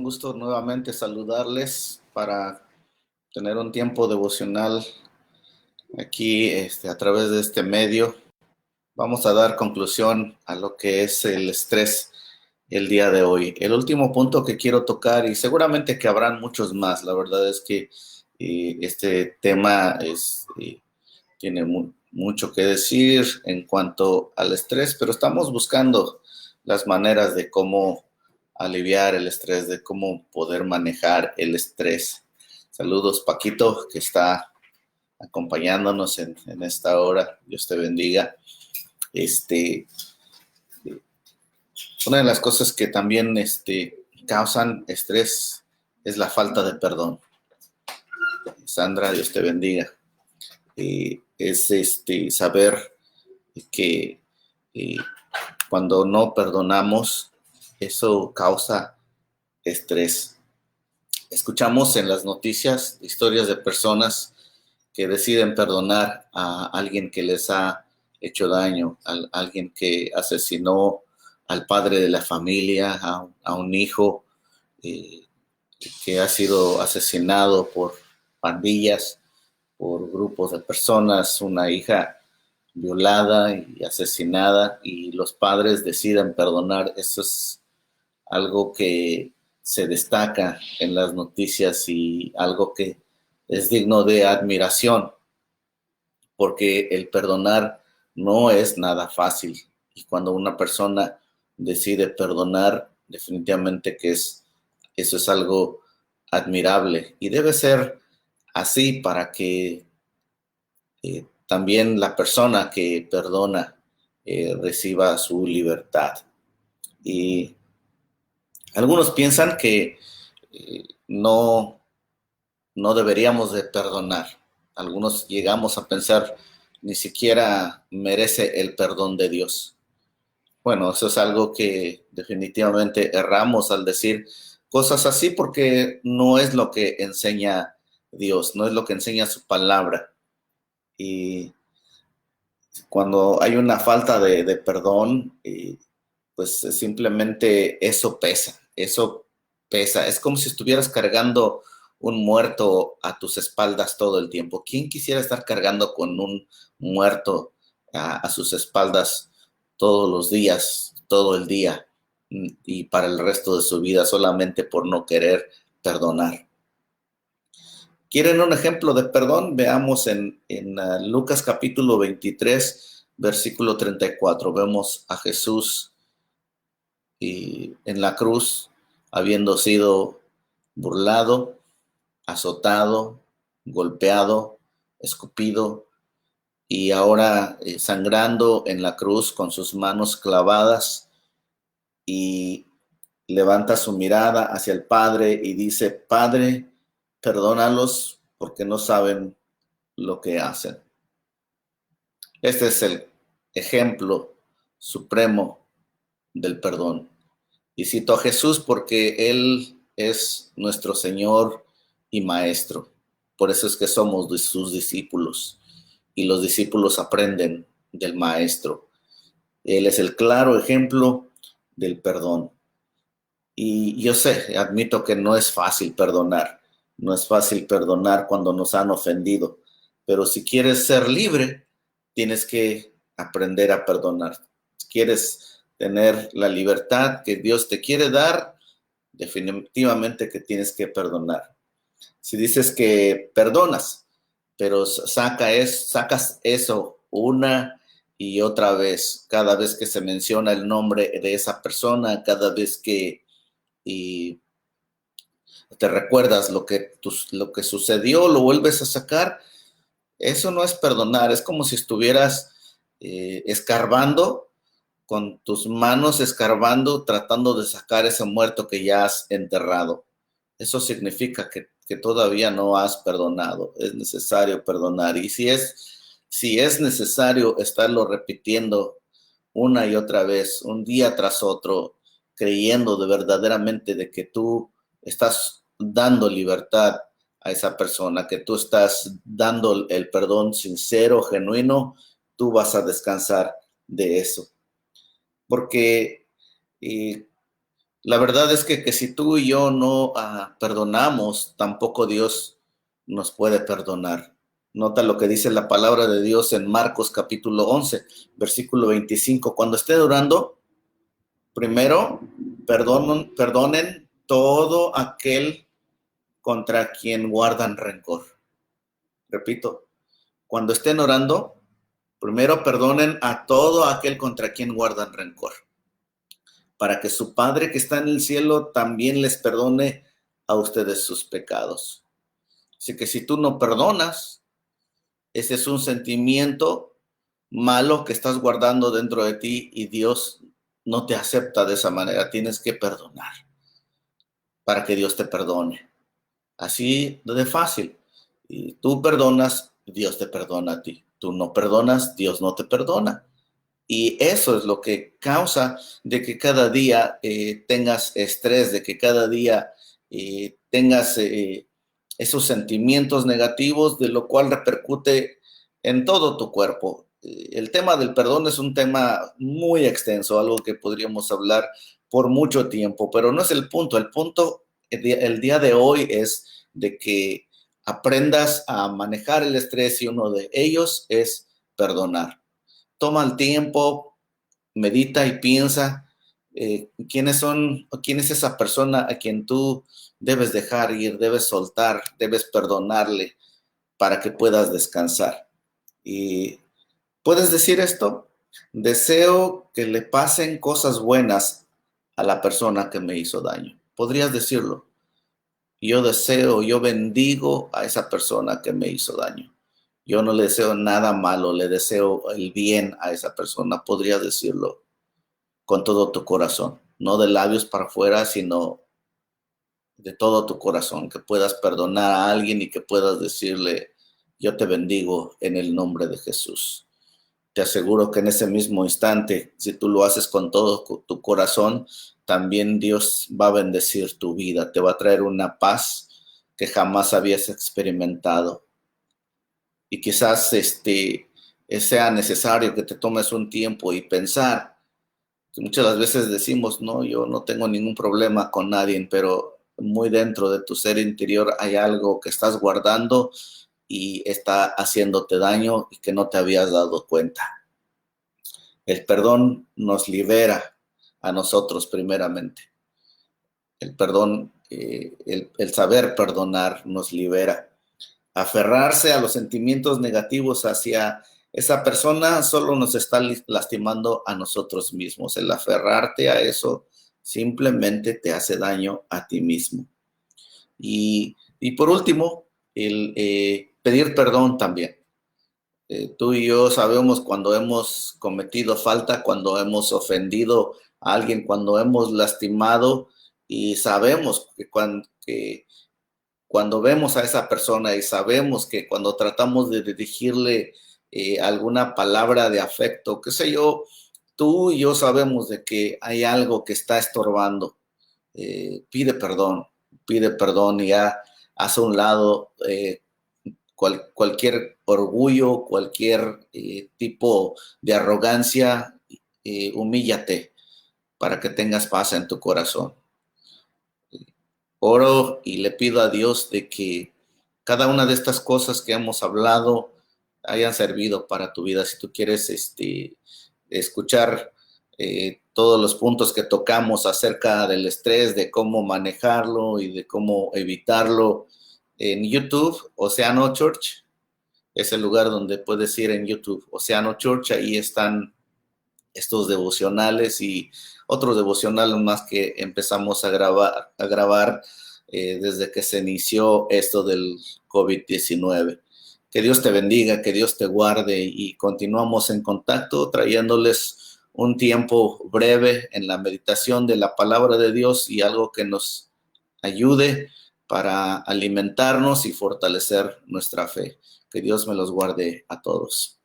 gusto nuevamente saludarles para tener un tiempo devocional aquí a través de este medio. Vamos a dar conclusión a lo que es el estrés el día de hoy. El último punto que quiero tocar, y seguramente que habrán muchos más, la verdad es que este tema tiene mucho que decir en cuanto al estrés, pero estamos buscando las maneras de cómo aliviar el estrés, de cómo poder manejar el estrés. Saludos, Paquito, que está acompañándonos en esta hora. Dios te bendiga. Este, una de las cosas que también causan estrés es la falta de perdón. Sandra, Dios te bendiga. Es saber que eh, cuando no perdonamos, eso causa estrés. Escuchamos en las noticias historias de personas que deciden perdonar a alguien que les ha hecho daño, a alguien que asesinó al padre de la familia, a un hijo eh, que ha sido asesinado por pandillas, por grupos de personas, una hija violada y asesinada, y los padres deciden perdonar. Eso es algo que se destaca en las noticias y algo que es digno de admiración, porque el perdonar no es nada fácil. Y cuando una persona decide perdonar, definitivamente que eso es algo admirable. Y debe ser así para que también la persona que perdona reciba su libertad. Y algunos piensan que no, no deberíamos de perdonar. Algunos llegamos a pensar, ni siquiera merece el perdón de Dios. Bueno, eso es algo que definitivamente erramos al decir cosas así, porque no es lo que enseña Dios, no es lo que enseña su palabra. Y cuando hay una falta de perdón, pues simplemente eso pesa. Es como si estuvieras cargando un muerto a tus espaldas todo el tiempo. ¿Quién quisiera estar cargando con un muerto a sus espaldas todos los días, todo el día y para el resto de su vida solamente por no querer perdonar? ¿Quieren un ejemplo de perdón? Veamos en Lucas capítulo 23, versículo 34. Vemos a Jesús en la cruz, habiendo sido burlado, azotado, golpeado, escupido, y ahora sangrando en la cruz con sus manos clavadas, y levanta su mirada hacia el Padre y dice: Padre, perdónalos porque no saben lo que hacen. Este es el ejemplo supremo del perdón. Y cito a Jesús porque Él es nuestro Señor y Maestro. Por eso es que somos sus discípulos. Y los discípulos aprenden del Maestro. Él es el claro ejemplo del perdón. Y yo sé, admito que no es fácil perdonar. No es fácil perdonar cuando nos han ofendido. Pero si quieres ser libre, tienes que aprender a perdonar. Si quieres tener la libertad que Dios te quiere dar, definitivamente que tienes que perdonar. Si dices que perdonas, pero sacas eso una y otra vez, cada vez que se menciona el nombre de esa persona, cada vez que y te recuerdas lo que sucedió, lo vuelves a sacar, eso no es perdonar, es como si estuvieras escarbando con tus manos, escarbando, tratando de sacar ese muerto que ya has enterrado. Eso significa que todavía no has perdonado, es necesario perdonar. Y si es necesario estarlo repitiendo una y otra vez, un día tras otro, creyendo de verdaderamente de que tú estás dando libertad a esa persona, que tú estás dando el perdón sincero, genuino, tú vas a descansar de eso. Porque La verdad es que si tú y yo no perdonamos, tampoco Dios nos puede perdonar. Nota lo que dice la palabra de Dios en Marcos capítulo 11, versículo 25. Cuando estén orando, primero perdonen todo aquel contra quien guardan rencor. Repito, cuando estén orando, primero perdonen a todo aquel contra quien guardan rencor, para que su Padre que está en el cielo también les perdone a ustedes sus pecados. Así que si tú no perdonas, ese es un sentimiento malo que estás guardando dentro de ti y Dios no te acepta de esa manera. Tienes que perdonar para que Dios te perdone. Así de fácil. Y tú perdonas, Dios te perdona a ti. Tú no perdonas, Dios no te perdona. Y eso es lo que causa de que cada día tengas estrés, de que cada día tengas esos sentimientos negativos, de lo cual repercute en todo tu cuerpo. El tema del perdón es un tema muy extenso, algo que podríamos hablar por mucho tiempo, pero no es el punto. El punto el día de hoy es de que aprendas a manejar el estrés y uno de ellos es perdonar. Toma el tiempo, medita y piensa quién es esa persona a quien tú debes dejar ir, debes soltar, debes perdonarle para que puedas descansar. Y puedes decir esto: deseo que le pasen cosas buenas a la persona que me hizo daño. Podrías decirlo. Yo bendigo a esa persona que me hizo daño. Yo no le deseo nada malo, le deseo el bien a esa persona. Podrías decirlo con todo tu corazón, no de labios para afuera, sino de todo tu corazón, que puedas perdonar a alguien y que puedas decirle: yo te bendigo en el nombre de Jesús. Te aseguro que en ese mismo instante, si tú lo haces con todo tu corazón, también Dios va a bendecir tu vida, te va a traer una paz que jamás habías experimentado. Y quizás sea necesario que te tomes un tiempo y pensar, que muchas de las veces decimos: no, yo no tengo ningún problema con nadie, pero muy dentro de tu ser interior hay algo que estás guardando y está haciéndote daño y que no te habías dado cuenta. El perdón nos libera a nosotros primeramente. El perdón, el saber perdonar nos libera. Aferrarse a los sentimientos negativos hacia esa persona solo nos está lastimando a nosotros mismos. El aferrarte a eso simplemente te hace daño a ti mismo. Y por último, el pedir perdón también. Tú y yo sabemos cuando hemos cometido falta, cuando hemos ofendido a alguien, cuando hemos lastimado, y sabemos que cuando vemos a esa persona y sabemos que cuando tratamos de dirigirle alguna palabra de afecto, qué sé yo, tú y yo sabemos de que hay algo que está estorbando. Pide perdón y ya haz a un lado cualquier orgullo, cualquier tipo de arrogancia. Humíllate para que tengas paz en tu corazón. Oro y le pido a Dios de que cada una de estas cosas que hemos hablado hayan servido para tu vida. Si tú quieres escuchar todos los puntos que tocamos acerca del estrés, de cómo manejarlo y de cómo evitarlo, en YouTube, Oceano Church, es el lugar donde puedes ir en YouTube, Oceano Church. Ahí están estos devocionales y otros devocionales más que empezamos a grabar desde que se inició esto del COVID-19. Que Dios te bendiga, que Dios te guarde, y continuamos en contacto trayéndoles un tiempo breve en la meditación de la palabra de Dios y algo que nos ayude para alimentarnos y fortalecer nuestra fe. Que Dios me los guarde a todos.